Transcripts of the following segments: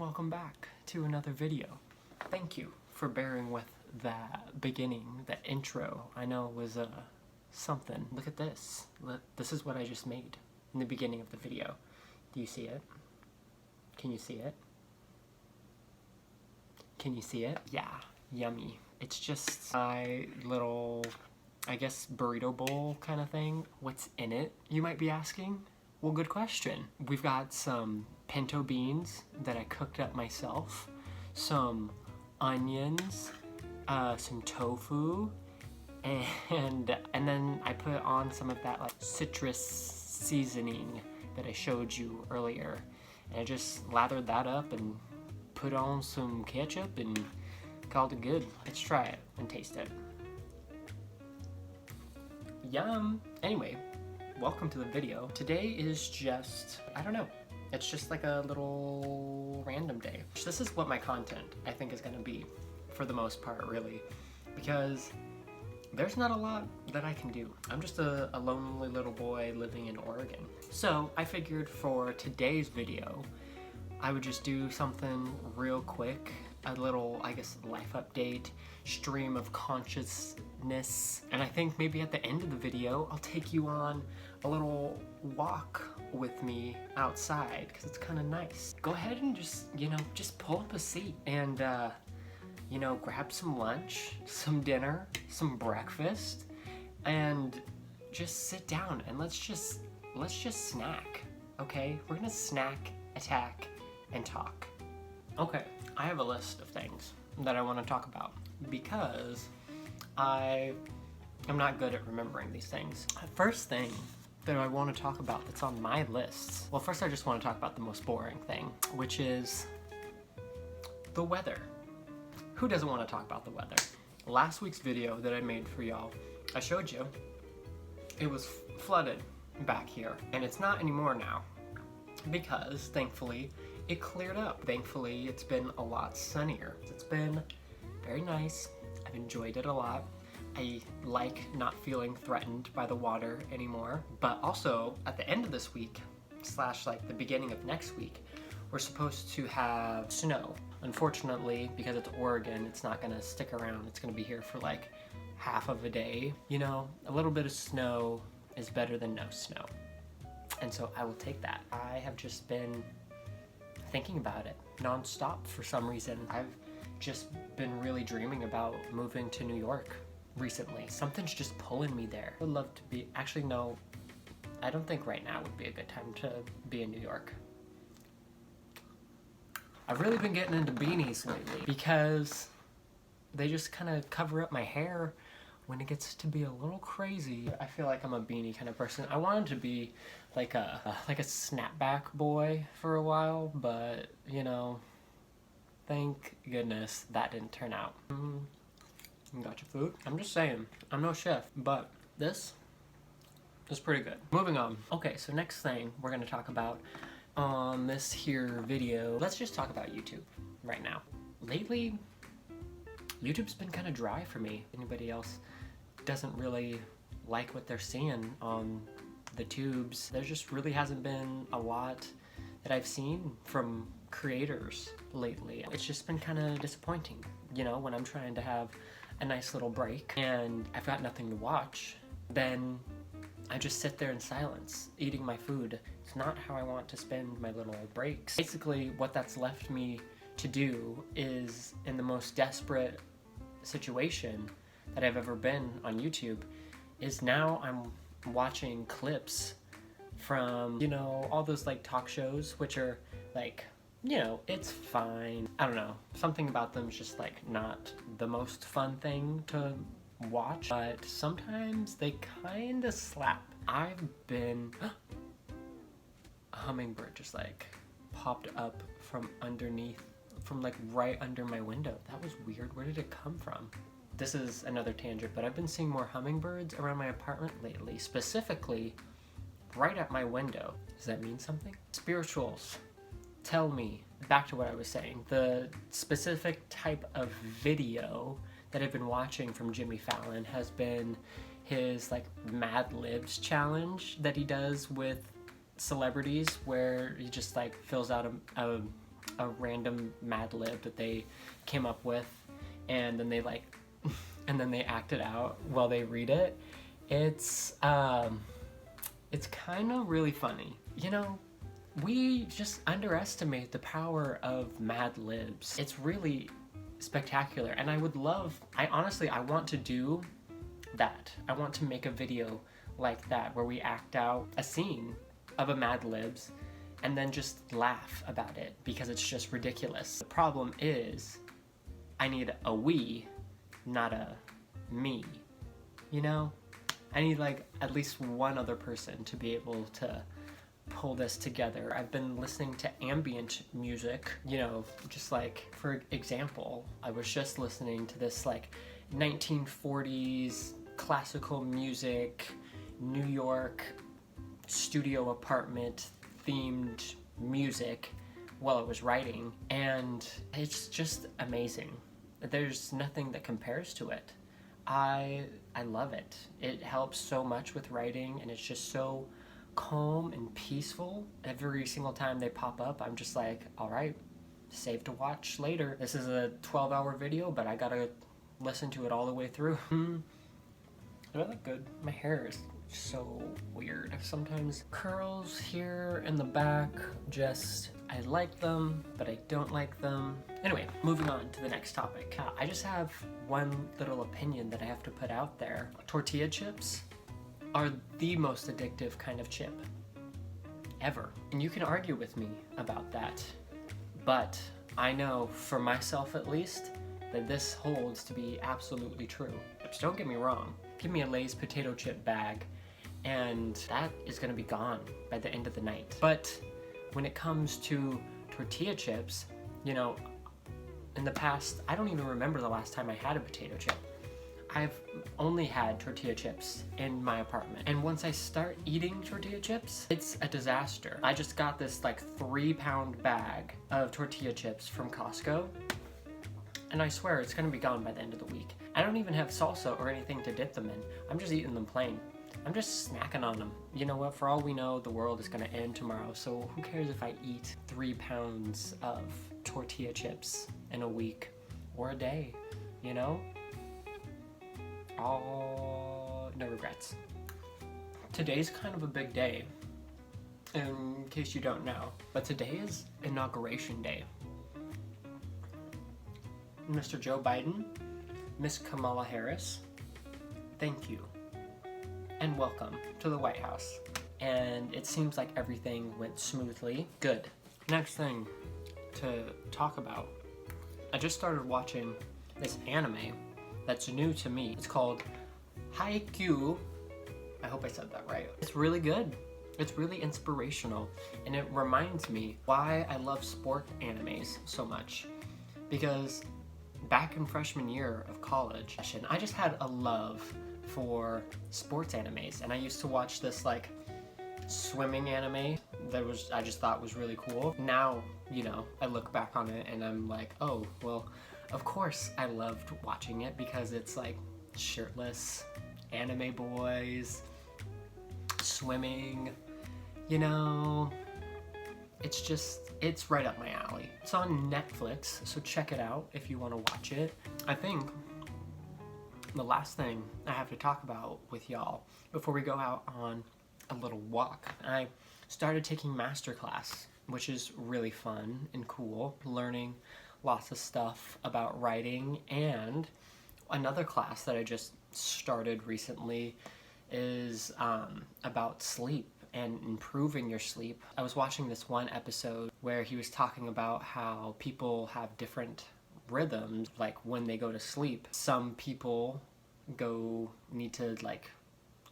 welcome back to another video. Thank you for bearing with that beginning, that intro. I know it was something. Look at this. This is what I just made in the beginning of the video. Do you see it? Can you see it? Can you see it? Yeah, yummy. It's just my little, I guess, burrito bowl kind of thing. What's in it, you might be asking? Well, good question. We've got some pinto beans that I cooked up myself, some onions, some tofu, and then I put on some of that like citrus seasoning that I showed you earlier. And I just lathered that up and put on some ketchup and called it good. Let's try it and taste it. Yum! Anyway, welcome to the video. Today is just, I don't know, it's just like a little random day. This is what my content, I think, is gonna be, for the most part, really, because there's not a lot that I can do. I'm just a lonely little boy living in Oregon. So I figured for today's video, I would just do something real quick, a little, I guess, life update, stream of consciousness, and I think maybe at the end of the video, I'll take you on a little walk with me outside, because it's kind of nice. Go ahead and just, just pull up a seat and, grab some lunch, some dinner, some breakfast, and just sit down and let's just snack, okay? We're gonna snack, attack, and talk. Okay, I have a list of things that I want to talk about because I am not good at remembering these things. First thing that I want to talk about that's on my list, well, first I just want to talk about the most boring thing, which is the weather. Who doesn't want to talk about the weather? Last week's video that I made for y'all, I showed you, it was flooded back here, and it's not anymore now because, thankfully, it cleared up. Thankfully, it's been a lot sunnier. It's been very nice. I've enjoyed it a lot. I like not feeling threatened by the water anymore. But also, at the end of this week, / like the beginning of next week, we're supposed to have snow. Unfortunately, because it's Oregon, it's not gonna stick around. It's gonna be here for like half of a day. You know, a little bit of snow is better than no snow. And so I will take that. I have just been thinking about it non-stop for some reason. I've just been really dreaming about moving to New York recently. Something's just pulling me there. I would love to be, actually no, I don't think right now would be a good time to be in New York. I've really been getting into beanies lately because they just kind of cover up my hair when it gets to be a little crazy. I feel like I'm a beanie kind of person. I wanted to be like a snapback boy for a while, but thank goodness that didn't turn out. You got your food? I'm just saying, I'm no chef, but this is pretty good. Moving on. Okay, so next thing we're gonna talk about on this here video, let's just talk about YouTube right now. Lately, YouTube's been kind of dry for me. Anybody else doesn't really like what they're seeing on the tubes. There just really hasn't been a lot that I've seen from creators lately. It's just been kind of disappointing, when I'm trying to have a nice little break and I've got nothing to watch, then I just sit there in silence, eating my food. It's not how I want to spend my little breaks. Basically, what that's left me to do is, in the most desperate situation that I've ever been on YouTube, is now I'm watching clips from, all those like talk shows, which are like, it's fine. I don't know. Something about them is just like not the most fun thing to watch, but sometimes they kind of slap. I've been, a hummingbird just like popped up from underneath, from like right under my window. That was weird. Where did it come from? This is another tangent, but I've been seeing more hummingbirds around my apartment lately, specifically right at my window. Does that mean something? Spirituals, tell me, back to what I was saying, the specific type of video that I've been watching from Jimmy Fallon has been his like Mad Libs challenge that he does with celebrities, where he just like fills out a a random Mad Lib that they came up with, and then they like, and then they act it out while they read it. It's kind of really funny. You know, we just underestimate the power of Mad Libs. It's really spectacular, and I honestly want to do that. I want to make a video like that where we act out a scene of a Mad Libs and then just laugh about it because it's just ridiculous. The problem is I need a we, not a me, you know? I need like at least one other person to be able to pull this together. I've been listening to ambient music, you know, just like, for example, I was just listening to this like 1940s classical music, New York studio apartment themed music while I was writing, and it's just amazing. There's nothing that compares to it. I love it. It helps so much with writing, and it's just so calm and peaceful. Every single time they pop up, I'm just like, all right, save to watch later. This is a 12-hour video, but I gotta listen to it all the way through. Do I look good? My hair is so weird. Sometimes curls here in the back, I like them, but I don't like them. Anyway, moving on to the next topic. I just have one little opinion that I have to put out there. Tortilla chips are the most addictive kind of chip ever. And you can argue with me about that, but I know for myself at least that this holds to be absolutely true. Just don't get me wrong. Give me a Lay's potato chip bag and that is gonna be gone by the end of the night. But when it comes to tortilla chips, you know, in the past, I don't even remember the last time I had a potato chip. I've only had tortilla chips in my apartment. And once I start eating tortilla chips, it's a disaster. I just got this like 3-pound bag of tortilla chips from Costco, and I swear it's gonna be gone by the end of the week. I don't even have salsa or anything to dip them in. I'm just eating them plain. I'm just snacking on them. You know what, for all we know, the world is gonna end tomorrow, so who cares if I eat 3 pounds of tortilla chips in a week or a day, you know? No regrets. Today's kind of a big day, in case you don't know, but today is Inauguration Day. Mr. Joe Biden, Miss Kamala Harris, thank you, and welcome to the White House. And it seems like everything went smoothly. Good. Next thing to talk about, I just started watching this anime that's new to me. It's called Haikyuu. I hope I said that right. It's really good. It's really inspirational, and it reminds me why I love sport animes so much. Because back in freshman year of college, I just had a love for sports animes, and I used to watch this like swimming anime that I just thought was really cool. Now, you know, I look back on it and I'm like, oh, well, of course I loved watching it because it's like shirtless anime boys swimming, you know, it's right up my alley. It's on Netflix, so check it out if you want to watch it. I think the last thing I have to talk about with y'all before we go out on a little walk, I started taking masterclass, which is really fun and cool, learning lots of stuff about writing. And another class that I just started recently is about sleep and improving your sleep. I was watching this one episode where he was talking about how people have different rhythms, like when they go to sleep. Some people need to like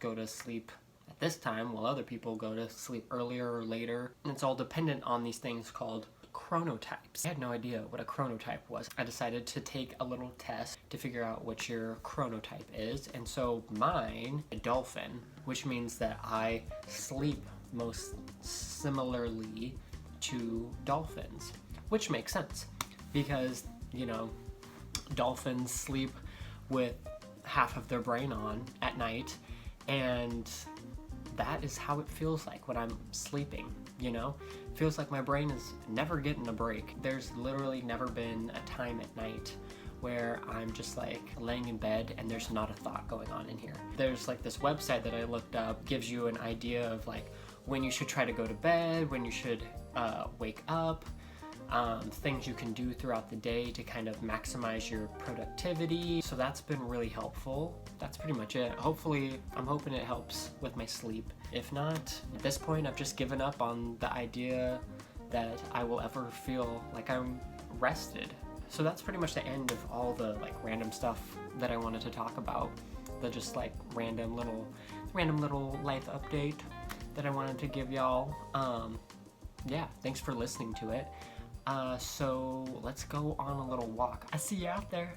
go to sleep at this time, while other people go to sleep earlier or later. And it's all dependent on these things called chronotypes. I had no idea what a chronotype was. I decided to take a little test to figure out what your chronotype is, and so mine, a dolphin, which means that I sleep most similarly to dolphins, which makes sense because, you know, dolphins sleep with half of their brain on at night, and that is how it feels like when I'm sleeping, you know? It feels like my brain is never getting a break. There's literally never been a time at night where I'm just like laying in bed and there's not a thought going on in here. There's like this website that I looked up, gives you an idea of like when you should try to go to bed, when you should wake up, things you can do throughout the day to kind of maximize your productivity. So that's been really helpful. That's pretty much it. Hopefully, I'm hoping it helps with my sleep. If not, at this point, I've just given up on the idea that I will ever feel like I'm rested. So that's pretty much the end of all the like random stuff that I wanted to talk about. The just like random little life update that I wanted to give y'all. Yeah, thanks for listening to it. So let's go on a little walk. I'll see you out there.